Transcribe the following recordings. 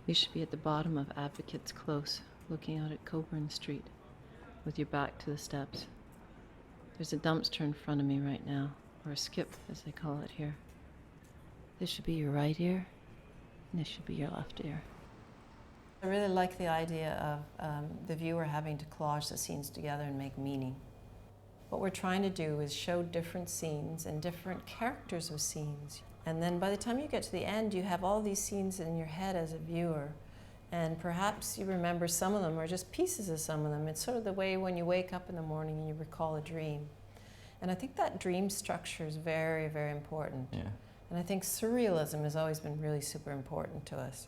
You should be at the bottom of Advocates Close, looking out at Coburn Street, with your back to the steps. There's a dumpster in front of me right now, or a skip, as they call it here. This should be your right ear, and this should be your left ear. I really like the idea of the viewer having to collage the scenes together and make meaning. What we're trying to do is show different scenes and different characters of scenes. And then by the time you get to the end, you have all these scenes in your head as a viewer. And perhaps you remember some of them or just pieces of some of them. It's sort of the way when you wake up in the morning and you recall a dream. And I think that dream structure is very, very important. Yeah. And I think surrealism has always been really super important to us.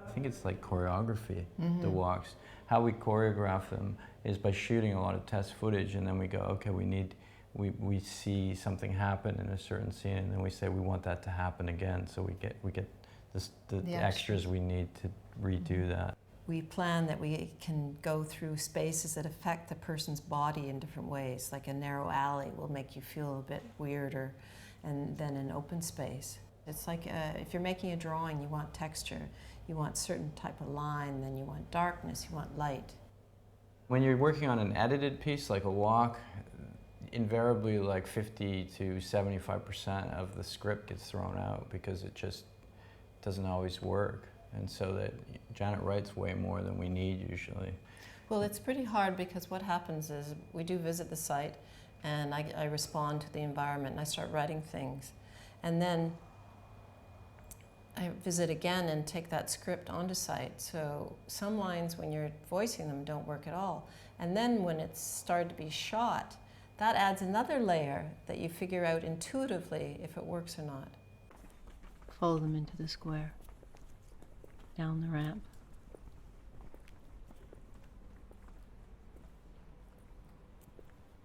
I think it's like choreography, the walks. How we choreograph them is by shooting a lot of test footage, and then we go, okay, we see something happen in a certain scene, and then we say we want that to happen again, so we get the extras we need to redo that. We plan that we can go through spaces that affect the person's body in different ways, like a narrow alley will make you feel a bit weirder, and then an open space. It's like if you're making a drawing, you want texture, you want certain type of line, then you want darkness, you want light. When you're working on an edited piece, like a walk, invariably like 50 to 75% of the script gets thrown out because it just doesn't always work. And so that Janet writes way more than we need usually. Well, it's pretty hard because what happens is we do visit the site and I respond to the environment and I start writing things. And then I visit again and take that script onto site. So some lines when you're voicing them don't work at all. And then when it's started to be shot, that adds another layer that you figure out intuitively if it works or not. Follow them into the square, down the ramp.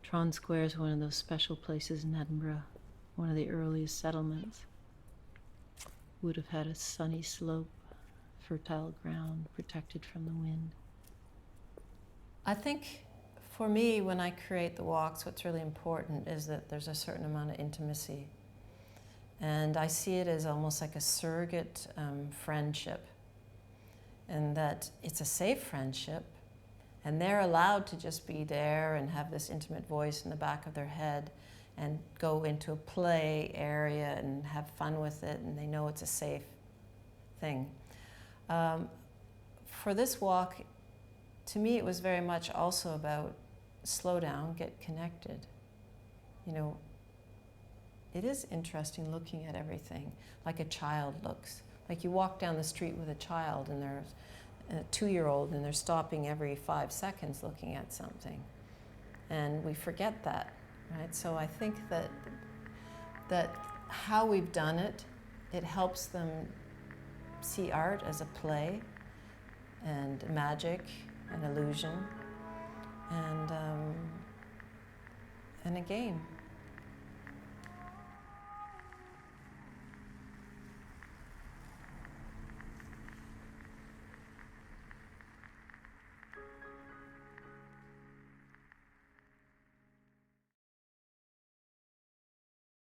Tron Square is one of those special places in Edinburgh, one of the earliest settlements. Would have had a sunny slope, fertile ground protected from the wind. I think for me, when I create the walks, what's really important is that there's a certain amount of intimacy. And I see it as almost like a surrogate friendship, and that it's a safe friendship, and they're allowed to just be there and have this intimate voice in the back of their head and go into a play area and have fun with it, and they know it's a safe thing. For this walk, to me it was very much also about slow down, get connected. You know, it is interesting looking at everything like a child looks. Like you walk down the street with a child and there's a 2-year-old and they're stopping every 5 seconds looking at something. And we forget that. Right? So I think that how we've done it, it helps them see art as a play and magic and illusion and a game.